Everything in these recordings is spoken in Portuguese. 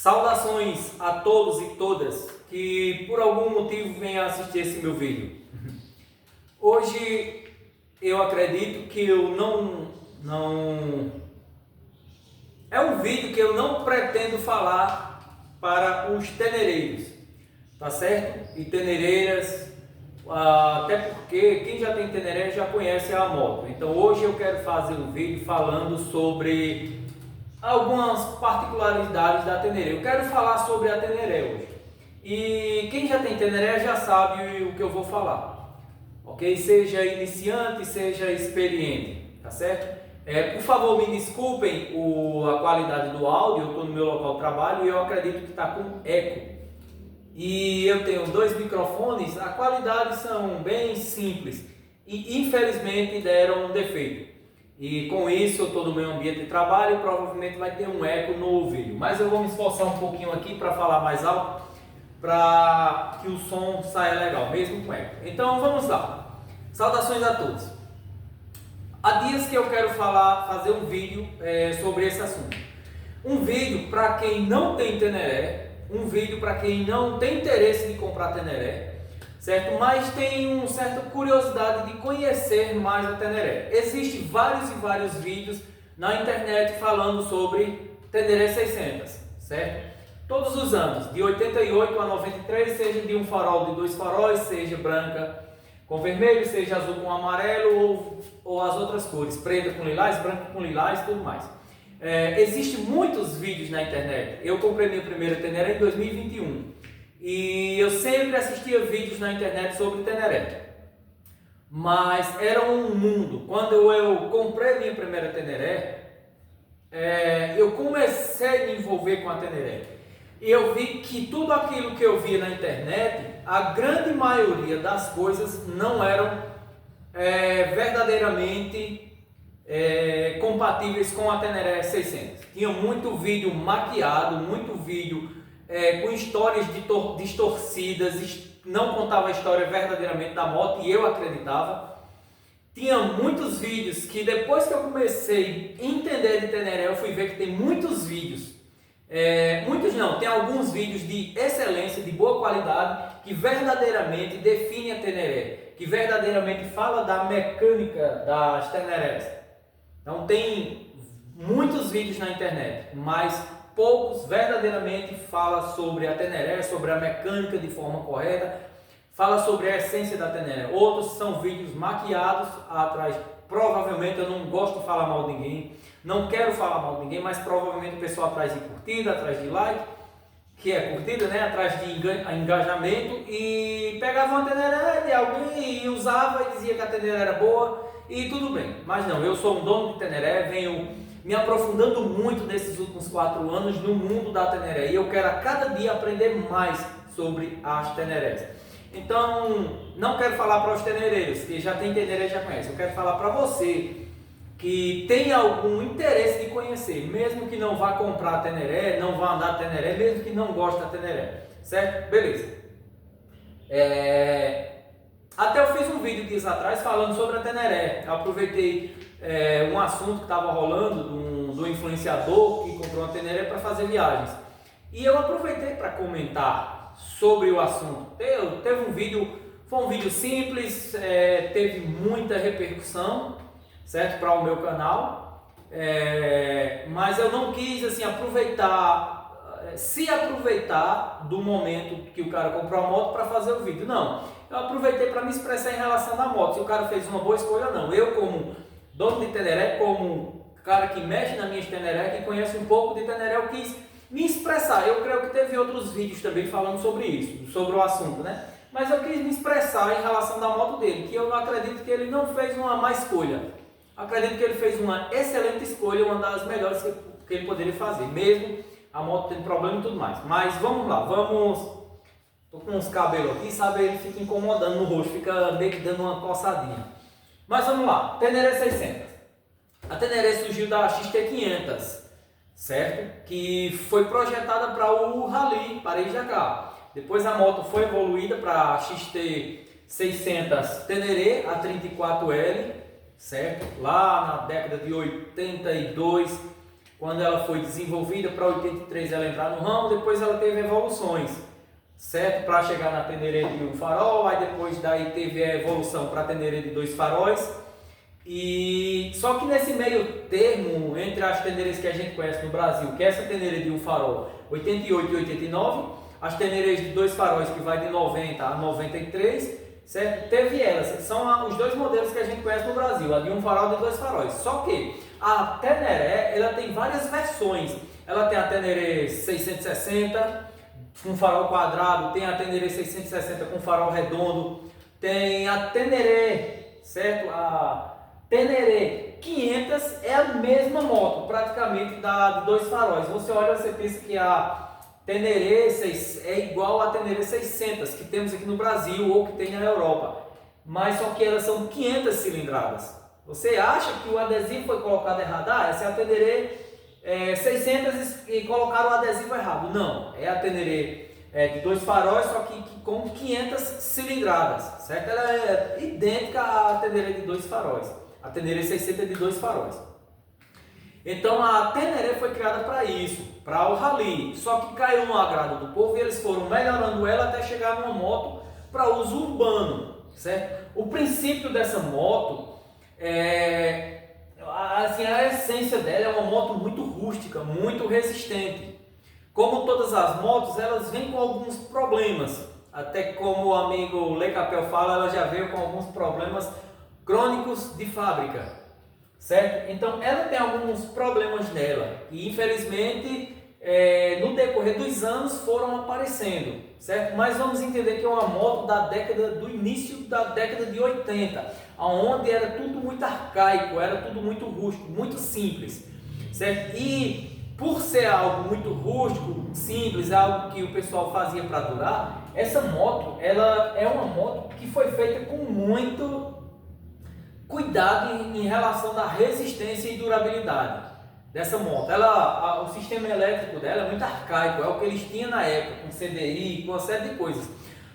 Saudações a todos e todas que por algum motivo venham assistir esse meu vídeo. Hoje eu acredito que é um vídeo que eu não pretendo falar para os tenereiros, tá certo? E tenereiras, até porque quem já tem teneré já conhece a moto. Então hoje eu quero fazer um vídeo falando sobre algumas particularidades da teneré. Eu quero falar sobre a teneré hoje. E quem já tem teneré já sabe o que eu vou falar, ok? Seja iniciante, seja experiente, tá certo? Por favor, me desculpem a qualidade do áudio. Eu estou no meu local de trabalho e eu acredito que está com eco. E eu tenho dois microfones, a qualidade são bem simples e infelizmente deram um defeito. E com isso eu estou no meu ambiente de trabalho e provavelmente vai ter um eco no vídeo. Mas eu vou me esforçar um pouquinho aqui para falar mais alto, para que o som saia legal, mesmo com eco. Então vamos lá. Saudações a todos. Há dias que eu quero fazer um vídeo sobre esse assunto. Um vídeo para quem não tem teneré, um vídeo para quem não tem interesse de comprar teneré, certo? Mas tem uma certa curiosidade de conhecer mais a teneré. Existem vários e vários vídeos na internet falando sobre teneré 600, certo? Todos os anos, de 88 a 93, seja de um farol de dois faróis, seja branca com vermelho, seja azul com amarelo ou as outras cores, preta com lilás, branca com lilás e tudo mais. Existem muitos vídeos na internet. Eu comprei minha primeira teneré em 2021 e eu sempre assistia vídeos na internet sobre teneré, mas era um mundo. Quando eu comprei minha primeira teneré, eu comecei a me envolver com a teneré e eu vi que tudo aquilo que eu via na internet, a grande maioria das coisas não eram verdadeiramente compatíveis com a teneré 600. Tinha muito vídeo maquiado, muito vídeo com histórias distorcidas, não contava a história verdadeiramente da moto e eu acreditava. Tinha muitos vídeos que depois que eu comecei a entender de teneré, eu fui ver que tem muitos vídeos, tem alguns vídeos de excelência, de boa qualidade, que verdadeiramente define a teneré, que verdadeiramente fala da mecânica das tenerés. Então tem muitos vídeos na internet, mas poucos verdadeiramente falam sobre a teneré, sobre a mecânica de forma correta, fala sobre a essência da teneré. Outros são vídeos maquiados atrás. Provavelmente eu não gosto de falar mal de ninguém, não quero falar mal de ninguém, mas provavelmente o pessoal atrás de curtida, atrás de like, que é curtida, né? Atrás de engajamento, e pegava uma teneré de alguém e usava e dizia que a teneré era boa e tudo bem. Mas não, eu sou um dono de teneré, venho me aprofundando muito nesses últimos 4 anos no mundo da teneré e eu quero a cada dia aprender mais sobre as tenerés. Então, não quero falar para os tenereiros que já tem teneré e já conhece, eu quero falar para você que tem algum interesse de conhecer, mesmo que não vá comprar teneré, não vá andar teneré, mesmo que não goste da teneré, certo? Beleza. Até eu fiz um vídeo dias atrás falando sobre a teneré. Eu aproveitei um assunto que estava rolando do influenciador que comprou uma teneré para fazer viagens. E eu aproveitei para comentar sobre o assunto. Teve um vídeo, foi um vídeo simples, teve muita repercussão, certo, para o meu canal, mas eu não quis assim aproveitar do momento que o cara comprou a moto para fazer o vídeo. Não, eu aproveitei para me expressar em relação à moto, se o cara fez uma boa escolha ou não. Eu, como dono de teneré, como cara que mexe na minha teneré, que conhece um pouco de teneré, eu quis me expressar. Eu creio que teve outros vídeos também falando sobre isso, sobre o assunto, né? Mas eu quis me expressar em relação da moto dele, que eu não acredito que ele não fez uma má escolha. Acredito que ele fez uma excelente escolha, uma das melhores que ele poderia fazer, mesmo a moto tendo problema e tudo mais. Mas vamos lá, tô com uns cabelos aqui, sabe, ele fica incomodando no rosto, fica meio que dando uma coçadinha. Mas vamos lá, teneré 600. A teneré surgiu da XT500, certo? Que foi projetada para o Rally Paris-Dakar. Depois a moto foi evoluída para a XT600 Teneré, a 34L, certo? Lá na década de 82, quando ela foi desenvolvida para 83 ela entrar no ramo, depois ela teve evoluções, certo? Para chegar na Teneré de um farol, aí depois daí teve a evolução para a Teneré de 2 faróis. E só que nesse meio termo entre as Tenerés que a gente conhece no Brasil, que é essa Teneré de um farol 88 e 89, as Tenerés de 2 faróis que vai de 90 a 93, certo? Teve elas, que são os 2 modelos que a gente conhece no Brasil, a de um farol e de 2 faróis. Só que a Teneré, ela tem várias versões. Ela tem a Teneré 660 com farol quadrado, tem a Teneré 660 com farol redondo, tem a Teneré, certo? A Teneré 500 é a mesma moto, praticamente da de 2 faróis. Você olha, você pensa que a Teneré é igual a Teneré 600 que temos aqui no Brasil ou que tem na Europa, mas só que elas são 500 cilindradas. Você acha que o adesivo foi colocado errado? Ah, essa é a Teneré 600 e colocaram o adesivo errado. Não, é a Teneré de 2 faróis, só que com 500 cilindradas, certo? Ela é idêntica à Teneré de 2 faróis. A Teneré 600 é de 2 faróis. Então a Teneré foi criada para isso, para o rally. Só que caiu no agrado do povo e eles foram melhorando ela até chegar numa moto para uso urbano, certo? O princípio dessa moto assim, a essência dela é uma moto muito rústica, muito resistente. Como todas as motos, elas vêm com alguns problemas. Até como o amigo Le Capel fala, ela já veio com alguns problemas crônicos de fábrica, certo? Então ela tem alguns problemas nela e infelizmente no decorrer dos anos foram aparecendo, certo? Mas vamos entender que é uma moto do início da década de 80, onde era tudo muito arcaico, era tudo muito rústico, muito simples, certo? E por ser algo muito rústico, simples, algo que o pessoal fazia para durar, essa moto, ela é uma moto que foi feita com muito cuidado em relação da resistência e durabilidade dessa moto. O sistema elétrico dela é muito arcaico, é o que eles tinham na época, com CDI, com uma série de coisas.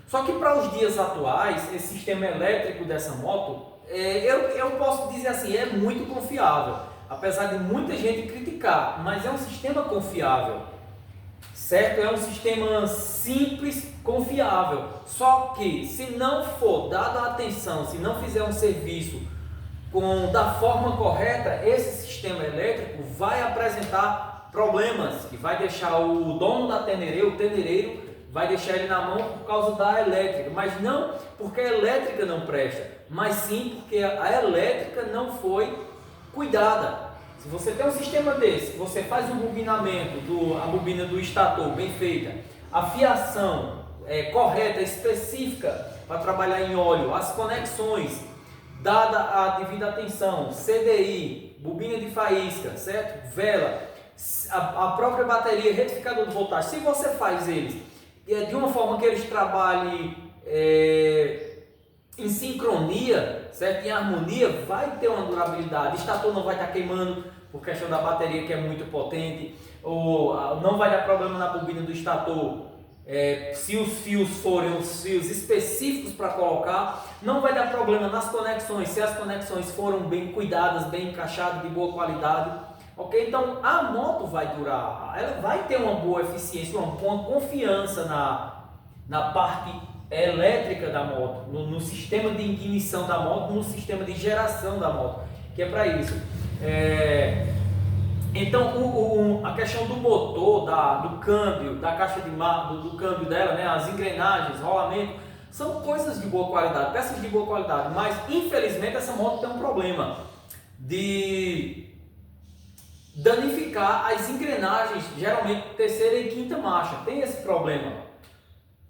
Só que para os dias atuais, esse sistema elétrico dessa moto, eu posso dizer assim, é muito confiável. Apesar de muita gente criticar, mas é um sistema confiável, certo? É um sistema simples, confiável. Só que se não for dada atenção, se não fizer um serviço da forma correta, esse sistema elétrico vai apresentar problemas, que vai deixar o dono da Teneré, o tenereiro, vai deixar ele na mão por causa da elétrica, mas não porque a elétrica não presta, mas sim porque a elétrica não foi cuidada. Se você tem um sistema desse, você faz um bobinamento, a bobina do estator bem feita, a fiação correta, específica para trabalhar em óleo, as conexões, dada a devida atenção, CDI, bobina de faísca, certo? Vela, a própria bateria, retificador de voltagem, se você faz eles de uma forma que eles trabalhem em sincronia, certo? Em harmonia, vai ter uma durabilidade. O estator não vai estar queimando por questão da bateria que é muito potente, ou não vai dar problema na bobina do estator. Se os fios forem os fios específicos para colocar, não vai dar problema nas conexões, se as conexões foram bem cuidadas, bem encaixadas, de boa qualidade, ok? Então a moto vai durar, ela vai ter uma boa eficiência, uma confiança na parte elétrica da moto, no sistema de ignição da moto, no sistema de geração da moto, que é para isso. Então a questão do motor, do câmbio, da caixa do câmbio dela, né, as engrenagens, rolamento, são coisas de boa qualidade, peças de boa qualidade, mas infelizmente essa moto tem um problema de danificar as engrenagens, geralmente terceira e quinta marcha, tem esse problema.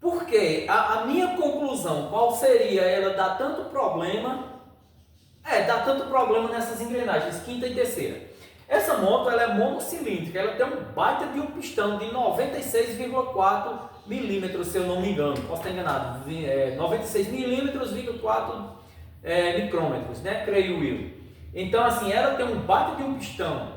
Por quê? A minha conclusão, qual seria ela dar tanto problema? Dá tanto problema nessas engrenagens, quinta e terceira. Essa moto ela é monocilíndrica, ela tem um baita de um pistão de 96,4 milímetros, se eu não me engano, posso estar enganado, 96 milímetros, 4 micrômetros, né? Creio eu. Então assim, ela tem um baita de um pistão,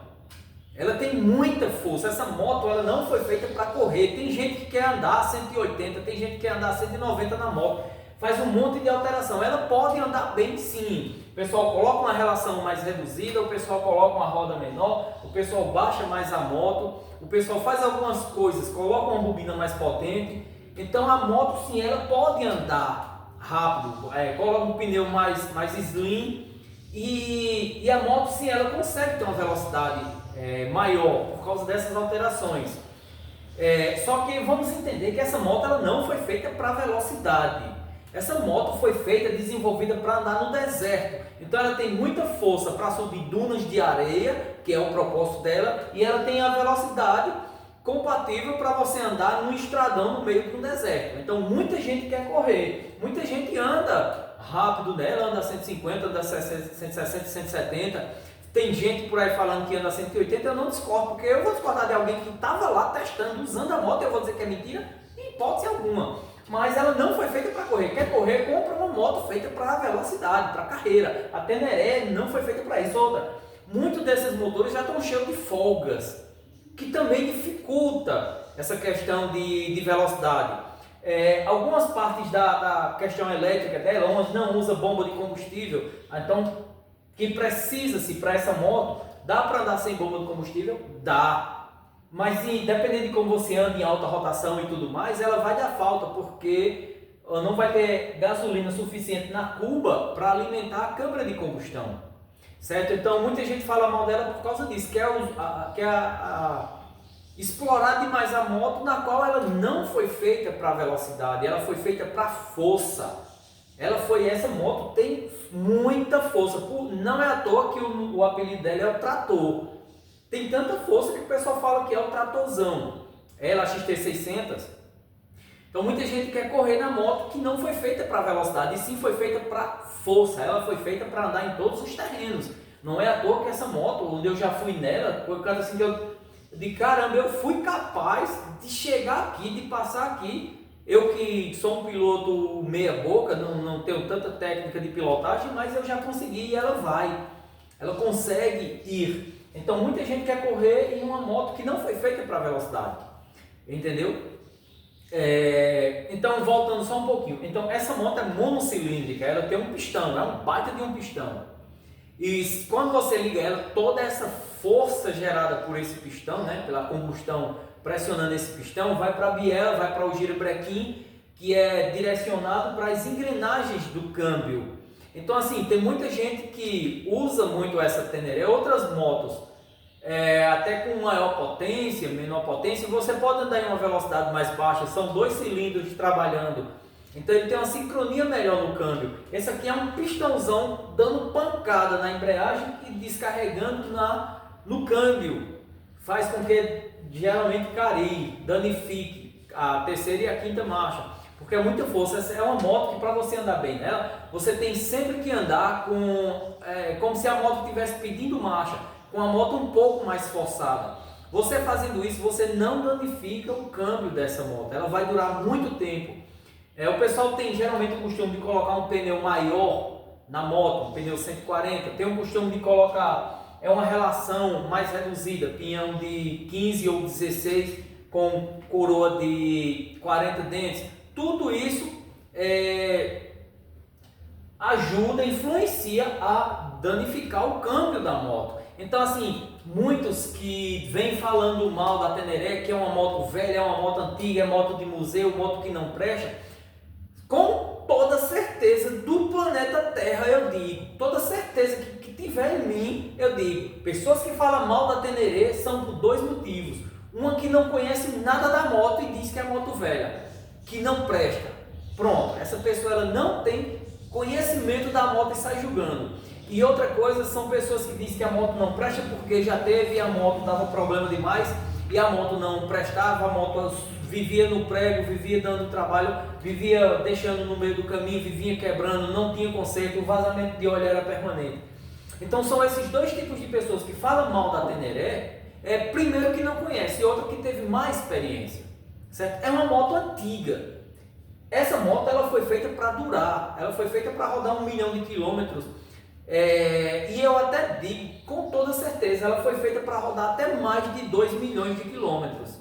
ela tem muita força. Essa moto ela não foi feita para correr. Tem gente que quer andar a 180, tem gente que quer andar a 190 na moto. faz um monte de alteração. Ela pode andar bem sim. O pessoal coloca uma relação mais reduzida, o pessoal coloca uma roda menor, o pessoal baixa mais a moto, o pessoal faz algumas coisas, coloca uma bobina mais potente. Então a moto sim, ela pode andar rápido, coloca um pneu mais slim e a moto sim, ela consegue ter uma velocidade maior por causa dessas alterações. Só que vamos entender que essa moto ela não foi feita para velocidade. Essa moto foi feita, desenvolvida para andar no deserto. Então ela tem muita força para subir dunas de areia, que é o propósito dela, e ela tem a velocidade compatível para você andar num estradão no meio de um deserto. Então muita gente quer correr, muita gente anda rápido nela, anda 150, anda 160, 170. Tem gente por aí falando que anda 180, eu não discordo, porque eu vou discordar de alguém que estava lá testando, usando a moto, eu vou dizer que é mentira, em hipótese alguma. Mas ela não foi feita para correr. Quer correr, compra uma moto feita para velocidade, para carreira. A Teneré não foi feita para isso. Outra, muitos desses motores já estão cheios de folgas, que também dificulta essa questão de velocidade. Algumas partes da questão elétrica dela, onde não usa bomba de combustível, então que precisa-se para essa moto, dá para andar sem bomba de combustível? Dá. Mas dependendo de como você anda em alta rotação e tudo mais, ela vai dar falta, porque não vai ter gasolina suficiente na cuba para alimentar a câmara de combustão. Certo? Então muita gente fala mal dela por causa disso, quer explorar demais a moto, na qual ela não foi feita para velocidade, ela foi feita para força. Essa moto tem muita força, não é à toa que o apelido dela é o trator. Tem tanta força que o pessoal fala que é o tratorzão. Ela, a XT600. Então muita gente quer correr na moto que não foi feita para velocidade, e sim foi feita para força. Ela foi feita para andar em todos os terrenos. Não é à toa que essa moto, onde eu já fui nela, por causa assim de caramba, eu fui capaz de chegar aqui, de passar aqui. Eu que sou um piloto meia boca, não tenho tanta técnica de pilotagem, mas eu já consegui e ela consegue ir. Então muita gente quer correr em uma moto que não foi feita para velocidade, entendeu? Então voltando só um pouquinho, então essa moto é monocilíndrica, ela tem um pistão, é um baita de um pistão. E quando você liga ela, toda essa força gerada por esse pistão, né, pela combustão pressionando esse pistão, vai para a biela, vai para o girobrequim, que é direcionado para as engrenagens do câmbio. Então assim, tem muita gente que usa muito essa Teneré. Outras motos, até com maior potência, menor potência, você pode andar em uma velocidade mais baixa, são 2 cilindros trabalhando. Então ele tem uma sincronia melhor no câmbio. Esse aqui é um pistãozão dando pancada na embreagem e descarregando no câmbio. Faz com que geralmente carie, danifique a terceira e a quinta marcha, porque é muita força. Essa é uma moto que para você andar bem nela, você tem sempre que andar como se a moto estivesse pedindo marcha, com a moto um pouco mais forçada. Você fazendo isso, você não danifica o câmbio dessa moto, ela vai durar muito tempo. O pessoal tem geralmente o costume de colocar um pneu maior na moto, um pneu 140, tem o costume de colocar uma relação mais reduzida, pinhão de 15 ou 16 com coroa de 40 dentes. Tudo isso ajuda, influencia a danificar o câmbio da moto. Então assim, muitos que vêm falando mal da Teneré, que é uma moto velha, é uma moto antiga, é moto de museu, moto que não presta, com toda certeza do planeta Terra eu digo, toda certeza que tiver em mim, eu digo, pessoas que falam mal da Teneré são por 2 motivos. Uma que não conhece nada da moto e diz que é moto velha, que não presta. Pronto, essa pessoa ela não tem conhecimento da moto e sai julgando. E outra coisa, são pessoas que dizem que a moto não presta porque já teve e a moto dava problema demais e a moto não prestava, a moto vivia no prego, vivia dando trabalho, vivia deixando no meio do caminho, vivia quebrando, não tinha conserto, o vazamento de óleo era permanente. Então são esses 2 tipos de pessoas que falam mal da Teneré, primeiro que não conhece e outro que teve mais experiência, certo? É uma moto antiga. Essa moto ela foi feita para durar, ela foi feita para rodar 1 milhão de quilômetros. E eu até digo com toda certeza, ela foi feita para rodar até mais de 2 milhões de quilômetros.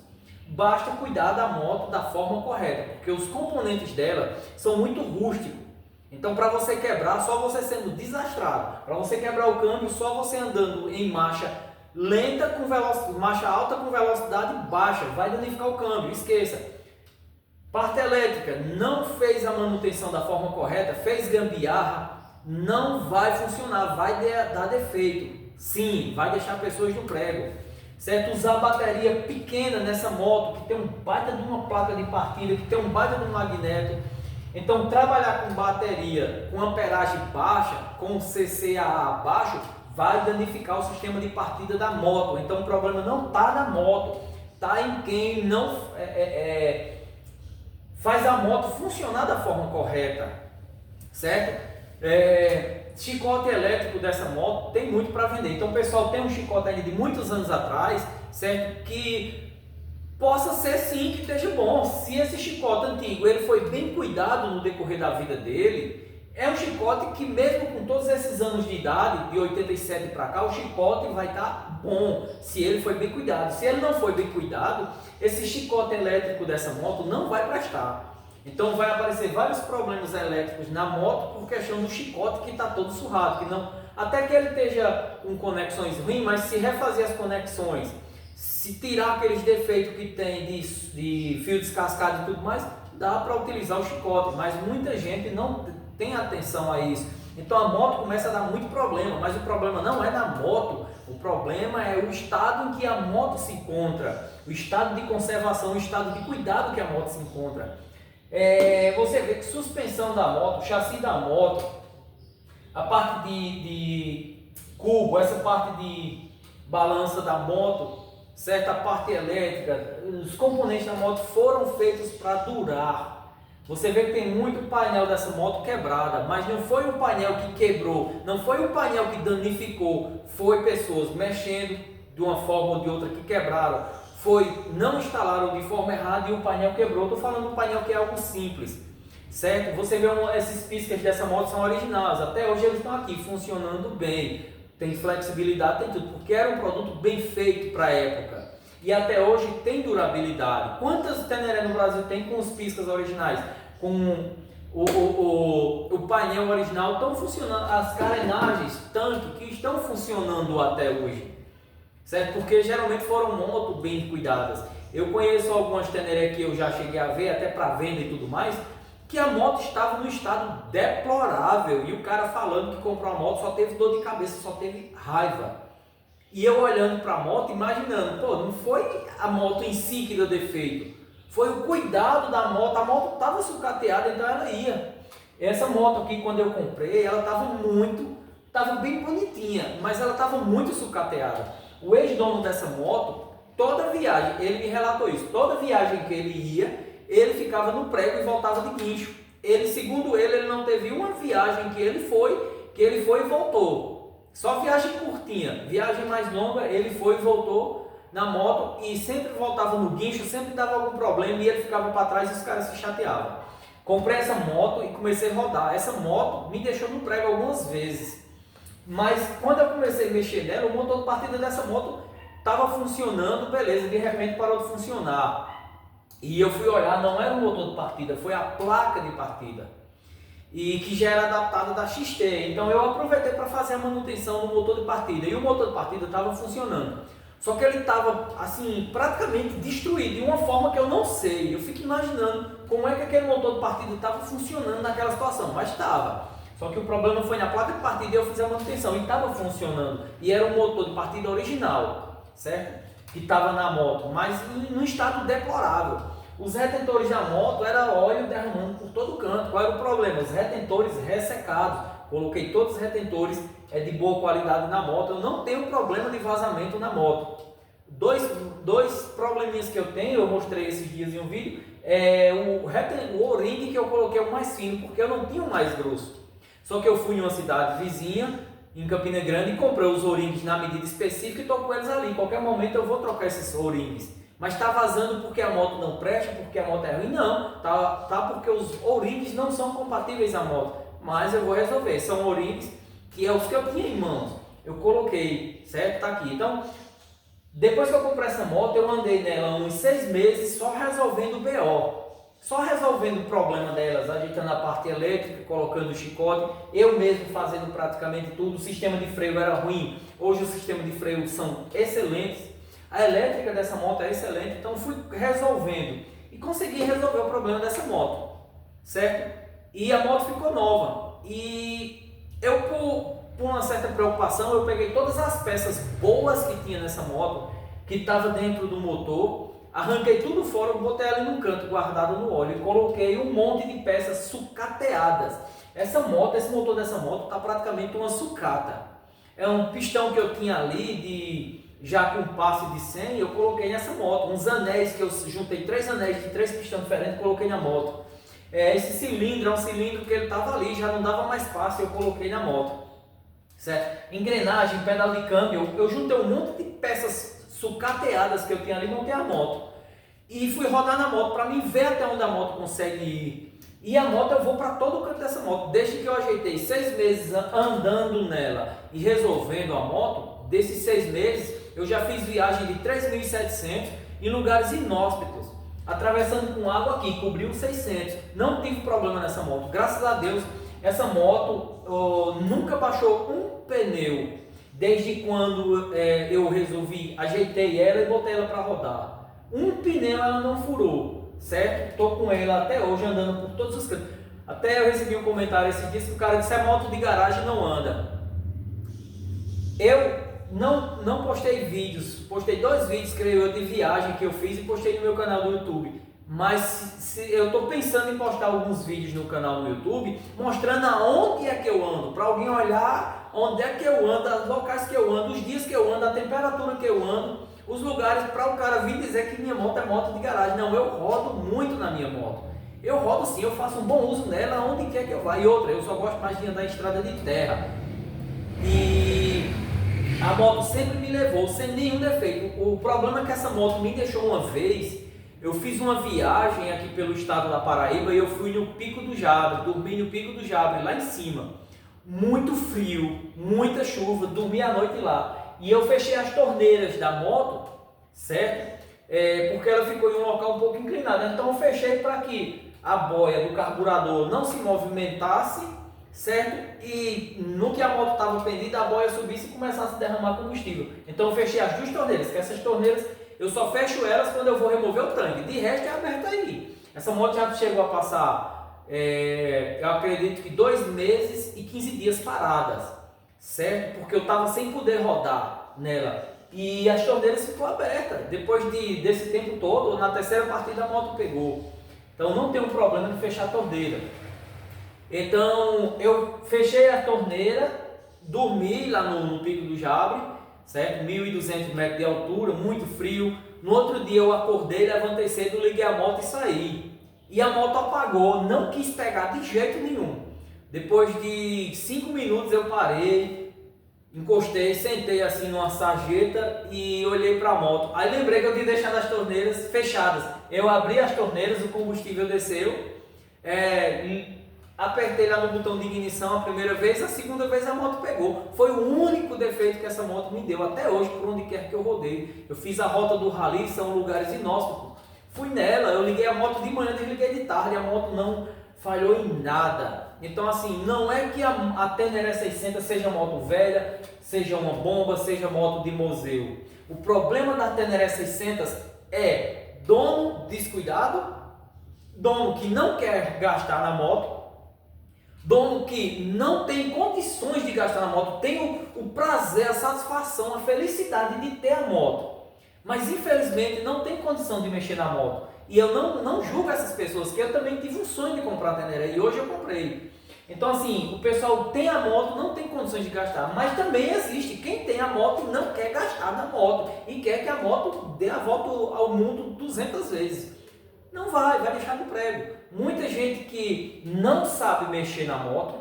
basta cuidar da moto da forma correta, porque os componentes dela são muito rústicos. Então, para você quebrar, só você sendo desastrado. Para você quebrar o câmbio, só você andando em marcha lenta, marcha alta com velocidade baixa, vai danificar o câmbio, esqueça. Parte elétrica, não fez a manutenção da forma correta, fez gambiarra, não vai funcionar, vai dar defeito. Sim, vai deixar pessoas no prego. Certo? Usar bateria pequena nessa moto, que tem um baita de uma placa de partida, que tem um baita de um magneto. Então, trabalhar com bateria com amperagem baixa, com CCAA baixo, vai danificar o sistema de partida da moto. Então, o problema não está na moto, está em quem não faz a moto funcionar da forma correta, certo? Chicote elétrico dessa moto tem muito para vender. Então, o pessoal tem um chicote ainda de muitos anos atrás, certo? Que possa ser sim que esteja bom. Se esse chicote antigo ele foi bem cuidado no decorrer da vida dele, é um chicote que mesmo com todos esses anos de idade, de 87 para cá, o chicote vai estar bom, se ele foi bem cuidado. Se ele não foi bem cuidado, esse chicote elétrico dessa moto não vai prestar. Então vai aparecer vários problemas elétricos na moto por questão do chicote que está todo surrado, que não, até que ele esteja com conexões ruins, mas se refazer as conexões, se tirar aqueles defeitos que tem de fio descascado e tudo mais, dá para utilizar o chicote, mas muita gente não tem atenção a isso. Então a moto começa a dar muito problema, mas o problema não é na moto, o problema é o estado em que a moto se encontra, o estado de conservação, o estado de cuidado que a moto se encontra. Você vê que suspensão da moto, chassi da moto, a parte de cubo, essa parte de balança da moto, certo? A parte elétrica, os componentes da moto foram feitos para durar. Você vê que tem muito painel dessa moto quebrada, mas não foi o painel que quebrou, não foi o painel que danificou, foi pessoas mexendo de uma forma ou de outra que quebraram, não instalaram de forma errada e o painel quebrou. Estou falando do painel que é algo simples, certo? Você vê esses piscas dessa moto são originais, até hoje eles estão aqui funcionando bem, tem flexibilidade, tem tudo, porque era um produto bem feito para a época. E até hoje tem durabilidade. Quantas Teneré no Brasil tem com os piscas originais? Com o painel original estão funcionando, as carenagens, tanque, que estão funcionando até hoje. Certo? Porque geralmente foram motos bem cuidadas. Eu conheço algumas Teneré que eu já cheguei a ver, até para venda e tudo mais, que a moto estava no estado deplorável. E o cara falando que comprou a moto só teve dor de cabeça, só teve raiva. E eu olhando para a moto, imaginando, não foi a moto em si que deu defeito, foi o cuidado da moto. A moto estava sucateada, então ela ia. Essa moto aqui, quando eu comprei, ela estava bem bonitinha, mas ela estava muito sucateada. O ex-dono dessa moto, toda viagem, ele me relatou isso, toda viagem que ele ia, ele ficava no prego e voltava de guincho. Segundo ele não teve uma viagem que ele foi e voltou. Só viagem curtinha, viagem mais longa, ele foi e voltou na moto e sempre voltava no guincho, sempre dava algum problema e ele ficava para trás e os caras se chateavam. Comprei essa moto e comecei a rodar. Essa moto me deixou no prego algumas vezes, mas quando eu comecei a mexer nela, o motor de partida dessa moto estava funcionando, beleza, de repente parou de funcionar. E eu fui olhar, não era o motor de partida, foi a placa de partida. E que já era adaptada da XT. Então eu aproveitei para fazer a manutenção do motor de partida. E o motor de partida estava funcionando. Só que ele estava assim, praticamente destruído de uma forma que eu não sei. Eu fico imaginando como é que aquele motor de partida estava funcionando naquela situação. Mas estava. Só que o problema foi na placa de partida e eu fiz a manutenção. E estava funcionando. E era um motor de partida original, certo? Que estava na moto, mas num estado deplorável. Os retentores da moto era óleo derramando por todo canto. Qual era o problema? Os retentores ressecados. Coloquei todos os retentores de boa qualidade na moto. Eu não tenho problema de vazamento na moto. Dois probleminhas que eu tenho, eu mostrei esses dias em um vídeo. O O-ring que eu coloquei o mais fino, porque eu não tinha o mais grosso. Só que eu fui em uma cidade vizinha, em Campina Grande, e comprei os O-rings na medida específica e estou com eles ali. Em qualquer momento eu vou trocar esses O-rings. Mas está vazando porque a moto não presta, porque a moto é ruim? Não, tá porque os O-rings não são compatíveis à moto. Mas eu vou resolver, são O-rings que é os que eu tinha em mãos. Eu coloquei, certo? Tá aqui. Então, Depois que eu comprei essa moto, eu andei nela uns 6 meses só resolvendo o BO. Só resolvendo o problema delas, ajeitando a parte elétrica, colocando o chicote, eu mesmo fazendo praticamente tudo. O sistema de freio era ruim, hoje os sistemas de freio são excelentes. A elétrica dessa moto é excelente, então fui resolvendo e consegui resolver o problema dessa moto, certo? E a moto ficou nova. E eu, por uma certa preocupação, eu peguei todas as peças boas que tinha nessa moto, que estava dentro do motor, arranquei tudo fora, botei ela num canto guardado no óleo e coloquei um monte de peças sucateadas. Essa moto, esse motor dessa moto está praticamente uma sucata. É um pistão que eu tinha ali já com passe de 100, eu coloquei nessa moto. Uns anéis que eu juntei 3 anéis de 3 pistões diferentes, coloquei na moto. Esse cilindro é um cilindro que ele estava ali, já não dava mais passe, eu coloquei na moto. Certo? Engrenagem, pedal de câmbio, eu juntei um monte de peças sucateadas que eu tinha ali e montei a moto. E fui rodar na moto para mim ver até onde a moto consegue ir. E a moto eu vou para todo o canto dessa moto. Desde que eu ajeitei 6 meses andando nela e resolvendo a moto, desses 6 meses eu já fiz viagem de 3.700 em lugares inóspitos, atravessando com água aqui, cobriu 600. Não tive problema nessa moto, graças a Deus. Essa moto nunca baixou um pneu desde quando eu resolvi, ajeitei ela e botei ela para rodar. Um pneu ela não furou, certo? Estou com ela até hoje andando por todos os cantos. Até eu recebi um comentário esse dia que o cara disse: a moto de garagem não anda. Eu não postei vídeos, postei 2 vídeos, creio eu, de viagem que eu fiz e postei no meu canal do YouTube. Mas eu estou pensando em postar alguns vídeos no canal do YouTube mostrando aonde é que eu ando, para alguém olhar onde é que eu ando, os locais que eu ando, os dias que eu ando, a temperatura que eu ando, os lugares, para o cara vir dizer que minha moto é moto de garagem. Não, eu rodo muito na minha moto. Eu rodo sim, eu faço um bom uso nela onde quer que eu vá. E outra, eu só gosto mais de andar em estrada de terra. E a moto sempre me levou sem nenhum defeito. O problema é que essa moto me deixou uma vez. Eu fiz uma viagem aqui pelo estado da Paraíba e eu fui no Pico do Jabre, dormi no Pico do Jabre, lá em cima. Muito frio, muita chuva, dormi a noite lá. E eu fechei as torneiras da moto, certo? Porque ela ficou em um local um pouco inclinado. Então eu fechei para que a boia do carburador não se movimentasse, certo? E no que a moto estava pendida, a boia subisse e começasse a derramar combustível. Então eu fechei as 2 torneiras, que essas torneiras eu só fecho elas quando eu vou remover o tanque. De resto é aberto aí. Essa moto já chegou a passar, eu acredito que 2 meses e 15 dias paradas, certo? Porque eu estava sem poder rodar nela. E as torneiras ficou abertas. Depois desse tempo todo, na terceira partida a moto pegou. Então não tem um problema de fechar a torneira. Então eu fechei a torneira, dormi lá no Pico do Jabre, certo? 1.200 metros de altura, muito frio. No outro dia eu acordei, levantei cedo, liguei a moto e saí. E a moto apagou, não quis pegar de jeito nenhum. Depois de 5 minutos eu parei, encostei, sentei assim numa sarjeta e olhei para a moto. Aí lembrei que eu tinha deixado as torneiras fechadas. Eu abri as torneiras, o combustível desceu, apertei lá no botão de ignição a primeira vez, a segunda vez a moto pegou. Foi o único defeito que essa moto me deu até hoje, por onde quer que eu rodei. Eu fiz a rota do rally, são lugares inóspitos. Fui nela, eu liguei a moto de manhã, desliguei de tarde, a moto não falhou em nada. Então assim, não é que a Teneré 600 seja moto velha, seja uma bomba, seja moto de museu. O problema da Teneré 600 é dono descuidado, dono que não quer gastar na moto, dono que não tem condições de gastar na moto, tem o prazer, a satisfação, a felicidade de ter a moto, mas infelizmente não tem condição de mexer na moto. E eu não julgo essas pessoas, que eu também tive um sonho de comprar a Teneré e hoje eu comprei. Então assim, o pessoal tem a moto, não tem condições de gastar, mas também existe quem tem a moto e não quer gastar na moto e quer que a moto dê a volta ao mundo 200 vezes. Não vai deixar no prego. Muita gente que não sabe mexer na moto,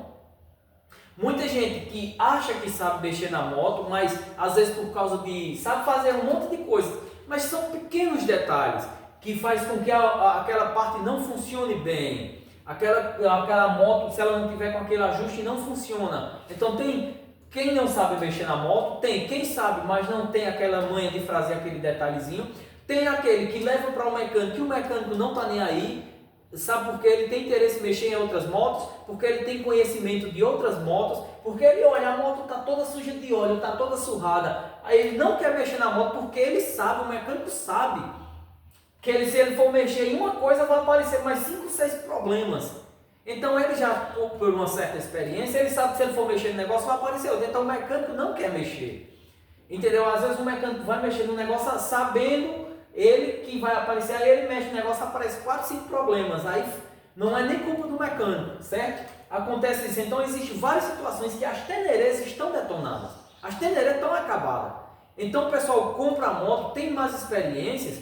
muita gente que acha que sabe mexer na moto, mas às vezes por causa sabe fazer um monte de coisas, mas são pequenos detalhes que faz com que aquela parte não funcione bem. Aquela moto, se ela não tiver com aquele ajuste, não funciona. Então tem Quem não sabe mexer na moto, tem. Quem sabe, mas não tem aquela manha de fazer aquele detalhezinho. Tem aquele que leva para o mecânico e o mecânico não está nem aí. Sabe porque ele tem interesse em mexer em outras motos, porque ele tem conhecimento de outras motos, porque ele olha, a moto está toda suja de óleo, está toda surrada. Aí ele não quer mexer na moto porque ele sabe, o mecânico sabe, que ele, se ele for mexer em uma coisa, vai aparecer mais 5, 6 problemas. Então ele já, por uma certa experiência, ele sabe que se ele for mexer no negócio, vai aparecer outro. Então o mecânico não quer mexer. Entendeu? Às vezes o mecânico vai mexer no negócio sabendo ele que vai aparecer, aí ele mexe no negócio, aparece 4, 5 problemas. Aí não é nem culpa do mecânico, certo? Acontece isso. Então existem várias situações que as tenerês estão detonadas. As tenerês estão acabadas. Então o pessoal compra a moto, tem mais experiências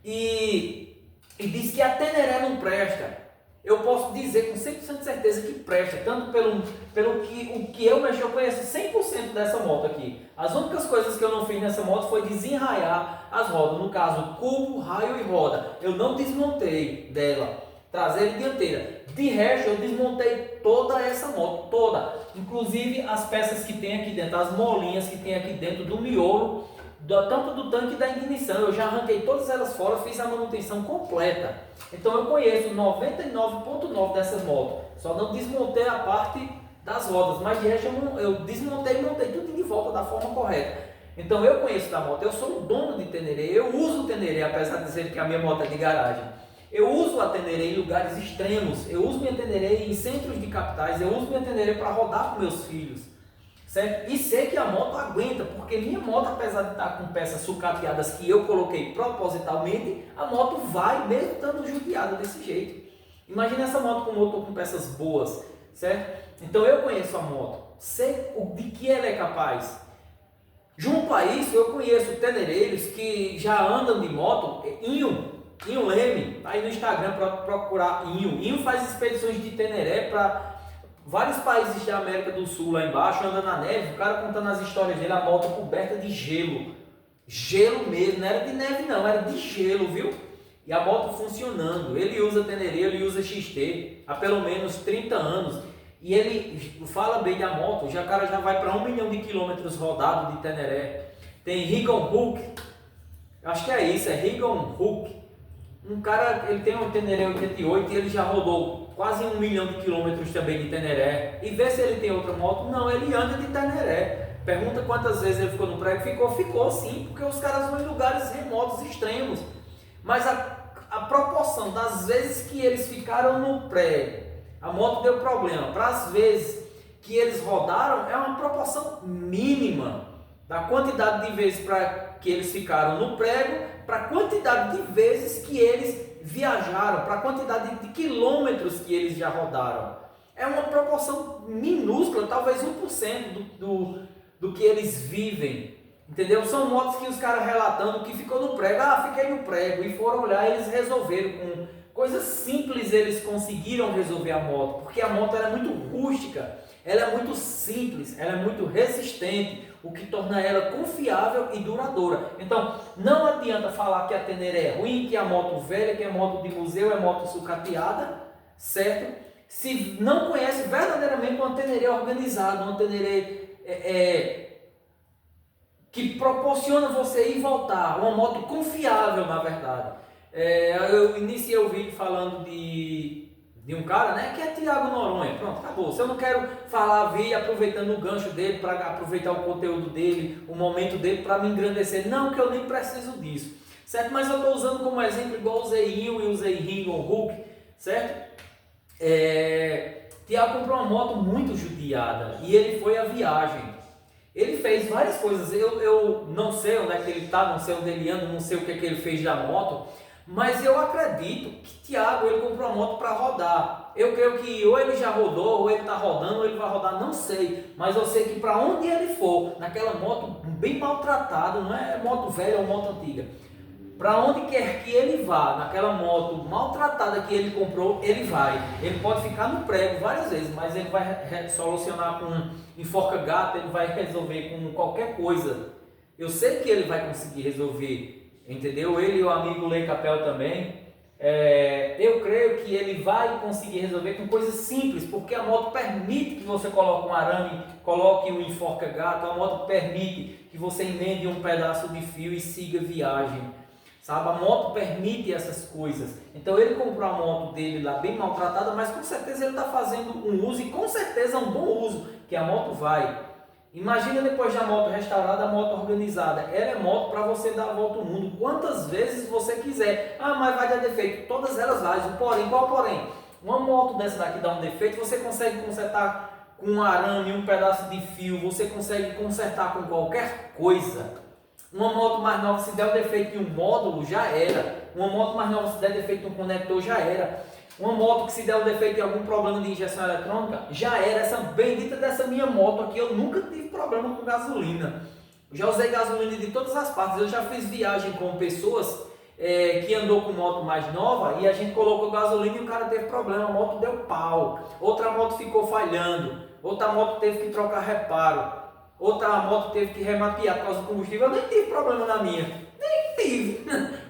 e diz que a teneré não presta. Eu posso dizer com 100% de certeza que presta, tanto pelo que eu mexi, eu conheço 100% dessa moto aqui. As únicas coisas que eu não fiz nessa moto foi desenraiar as rodas, no caso, cubo, raio e roda. Eu não desmontei dela, traseira e dianteira. De resto, eu desmontei toda essa moto, toda. Inclusive as peças que tem aqui dentro, as molinhas que tem aqui dentro do miolo, tanto do tanque e da ignição, eu já arranquei todas elas fora, fiz a manutenção completa. Então eu conheço 99,9% dessas motos. Só não desmontei a parte das rodas, mas de resto eu desmontei e montei tudo de volta da forma correta. Então eu conheço da moto, eu sou o dono de tenerê, eu uso o tenerê, apesar de dizer que a minha moto é de garagem. Eu uso a tenerê em lugares extremos, eu uso minha tenerê em centros de capitais, eu uso minha tenerê para rodar com meus filhos. Certo? E sei que a moto aguenta, porque minha moto, apesar de estar com peças sucateadas que eu coloquei propositalmente, a moto vai mesmo estando judiada desse jeito. Imagina essa moto com motor com peças boas, certo? Então eu conheço a moto, sei de que ela é capaz. Junto a isso, eu conheço tenereiros que já andam de moto, Inho Leme, aí no Instagram para procurar Inho. Inho faz expedições de teneré para vários países da América do Sul, lá embaixo, anda na neve, o cara contando as histórias dele, a moto coberta de gelo. Gelo mesmo, não era de neve não, era de gelo, viu? E a moto funcionando. Ele usa tenerê, ele usa XT há pelo menos 30 anos. E ele fala bem da moto, o cara já vai para 1 milhão de quilômetros rodado de teneré. Tem Rigon Hook, acho que é isso, é Rigon Hook. Um cara, ele tem um teneré 88 e ele já rodou quase 1 milhão de quilômetros também de teneré. E vê se ele tem outra moto. Não, ele anda de teneré. Pergunta quantas vezes ele ficou no prego. Ficou sim, porque os caras vão em lugares remotos, extremos. Mas a proporção das vezes que eles ficaram no prego, a moto deu problema, para as vezes que eles rodaram, é uma proporção mínima da quantidade de vezes que eles ficaram no prego, para a quantidade de vezes que eles viajaram, para a quantidade de quilômetros que eles já rodaram. É uma proporção minúscula, talvez 1% do que eles vivem. Entendeu? São motos que os caras relatando que ficou no prego. Ah, fiquei no prego. E foram olhar e eles resolveram. Com coisas simples eles conseguiram resolver a moto. Porque a moto ela é muito rústica. Ela é muito simples. Ela é muito resistente. O que torna ela confiável e duradoura. Então, não adianta falar que a teneré é ruim, que a moto velha, que a moto de museu é moto sucateada, certo? Se não conhece verdadeiramente uma teneré organizada, uma teneré que proporciona você ir e voltar, uma moto confiável, na verdade. Eu iniciei o vídeo falando de um cara, né, que é Thiago Noronha. Pronto, acabou. Se eu não quero falar, vir aproveitando o gancho dele, para aproveitar o conteúdo dele, o momento dele, para me engrandecer. Não, que eu nem preciso disso, certo? Mas eu estou usando como exemplo, igual usei Inho e usei Rigon Hook, certo? Thiago comprou uma moto muito judiada e ele foi à viagem. Ele fez várias coisas. Eu não sei onde é que ele está, não sei onde ele anda, não sei o que é que ele fez da moto. Mas eu acredito que Thiago ele comprou uma moto para rodar. Eu creio que ou ele já rodou, ou ele está rodando, ou ele vai rodar, não sei. Mas eu sei que para onde ele for, naquela moto bem maltratada, não é moto velha ou moto antiga. Para onde quer que ele vá, naquela moto maltratada que ele comprou, ele vai. Ele pode ficar no prego várias vezes, mas ele vai solucionar com enforca-gato, ele vai resolver com qualquer coisa. Eu sei que ele vai conseguir resolver. Entendeu? Ele e o amigo Lei Capel também. eu creio que ele vai conseguir resolver com coisas simples, porque a moto permite que você coloque um arame, coloque um enforca-gato, a moto permite que você emende um pedaço de fio e siga viagem, sabe? A moto permite essas coisas. Então ele comprou a moto dele lá bem maltratada, mas com certeza ele está fazendo um uso, e com certeza um bom uso, que a moto vai. Imagina depois da moto restaurada, a moto organizada. Ela é moto para você dar a volta ao mundo quantas vezes você quiser. Ah, mas vai dar defeito. Todas elas vai. Porém, qual porém? Uma moto dessa daqui dá um defeito, você consegue consertar com um arame, um pedaço de fio. Você consegue consertar com qualquer coisa. Uma moto mais nova, se der um defeito em um módulo, já era. Uma moto mais nova, se der defeito em um conector, já era. Uma moto que se der um defeito em algum problema de injeção eletrônica, já era. Essa bendita dessa minha moto aqui, eu nunca tive problema com gasolina. Eu já usei gasolina de todas as partes. Eu já fiz viagem com pessoas que andou com moto mais nova e a gente colocou gasolina e o cara teve problema, a moto deu pau. Outra moto ficou falhando. Outra moto teve que trocar reparo. Outra moto teve que remapear por causa do combustível. Eu nem tive problema na minha. Nem tive.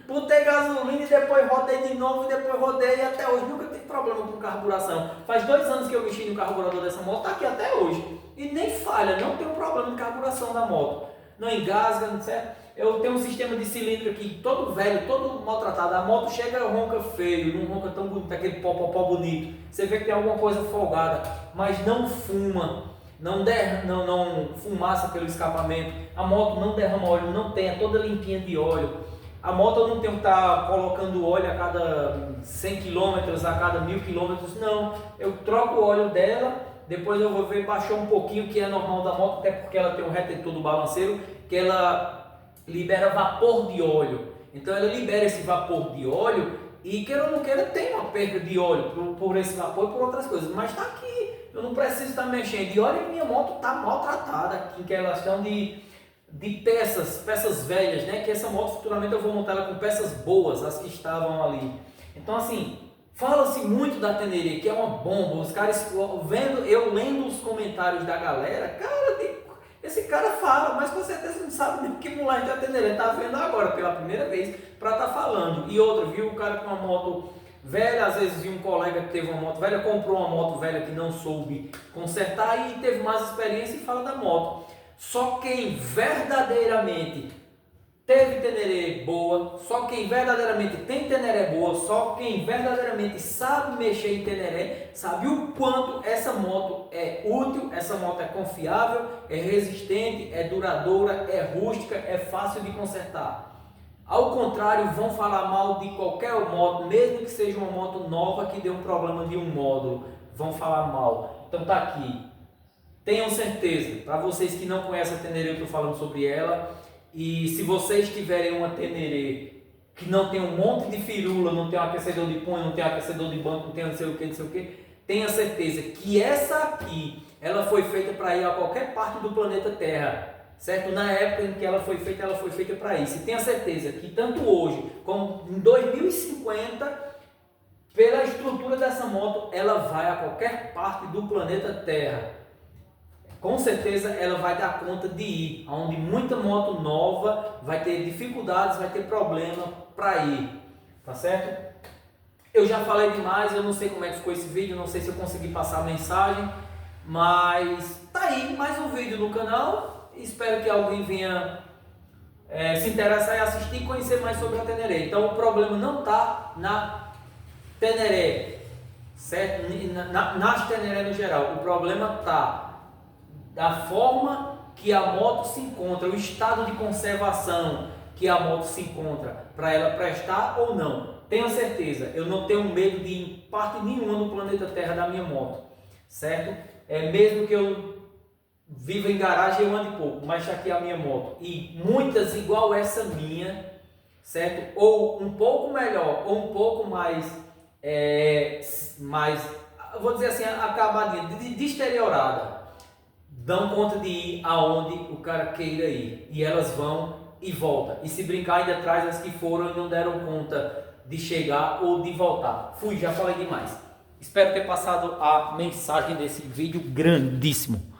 Botei gasolina e depois rodei de novo, e depois rodei, e até hoje nunca tive problema com carburação. Faz 2 anos que eu mexi no carburador dessa moto, tá aqui até hoje. E nem falha, não tem problema de carburação da moto. Não engasga, não certo? Eu tenho um sistema de cilindro aqui, todo velho, todo maltratado. A moto chega e ronca feio, não ronca tão bonito, aquele pó bonito. Você vê que tem alguma coisa folgada, mas não fuma. Não fumaça pelo escapamento. A moto não derrama óleo, não tem, é toda limpinha de óleo. A moto eu não tenho que estar colocando óleo a cada 100 km, a cada 1000 km, não. Eu troco o óleo dela, depois eu vou ver, baixou um pouquinho, que é normal da moto, até porque ela tem um retentor do balanceiro, que ela libera vapor de óleo. Então ela libera esse vapor de óleo e, queira ou não queira, tem uma perda de óleo por esse vapor e por outras coisas, mas está aqui. Eu não preciso estar mexendo. E olha, minha moto está maltratada aqui, que elas estão de peças velhas, né? Que essa moto futuramente eu vou montar ela com peças boas, as que estavam ali. Então assim, fala-se muito da Teneré, que é uma bomba. Os caras eu lendo os comentários da galera, cara, esse cara fala, mas com certeza não sabe nem que moleque da Teneré tá vendo agora pela primeira vez para estar falando. E outra, viu o cara com uma moto velha, às vezes viu um colega que teve uma moto velha, comprou uma moto velha que não soube consertar e teve mais experiência e fala da moto. Só quem verdadeiramente teve Teneré boa, só quem verdadeiramente tem Teneré boa, só quem verdadeiramente sabe mexer em Teneré, sabe o quanto essa moto é útil, essa moto é confiável, é resistente, é duradoura, é rústica, é fácil de consertar. Ao contrário, vão falar mal de qualquer moto, mesmo que seja uma moto nova que deu um problema de um módulo, vão falar mal. Então tá aqui. Tenham certeza, para vocês que não conhecem a Teneré, eu estou falando sobre ela. E se vocês tiverem uma Teneré que não tem um monte de firula, não tem um aquecedor de punho, não tem um aquecedor de banco, não tem não sei o que, tenha certeza que essa aqui, ela foi feita para ir a qualquer parte do planeta Terra. Certo? Na época em que ela foi feita para isso. E tenha certeza que tanto hoje como em 2050, pela estrutura dessa moto, ela vai a qualquer parte do planeta Terra. Com certeza ela vai dar conta de ir, onde muita moto nova vai ter dificuldades, vai ter problema para ir. Tá certo? Eu já falei demais, eu não sei como é que ficou esse vídeo, não sei se eu consegui passar a mensagem, mas tá aí mais um vídeo no canal. Espero que alguém venha se interessar em assistir e conhecer mais sobre a Teneré. Então o problema não está na Teneré, certo? Nas Teneré no geral. O problema está da forma que a moto se encontra, o estado de conservação que a moto se encontra, para ela prestar ou não. Tenha certeza, eu não tenho medo de ir parte nenhuma do planeta Terra da minha moto, certo? Mesmo que eu viva em garagem, eu ande pouco, mas está aqui a minha moto. E muitas igual essa minha, certo? Ou um pouco melhor, ou um pouco mais, eu vou dizer assim, acabadinha, deteriorada, dão conta de ir aonde o cara queira ir. E elas vão e voltam. E se brincar, ainda traz as que foram e não deram conta de chegar ou de voltar. Fui, já falei demais. Espero ter passado a mensagem desse vídeo grandíssimo.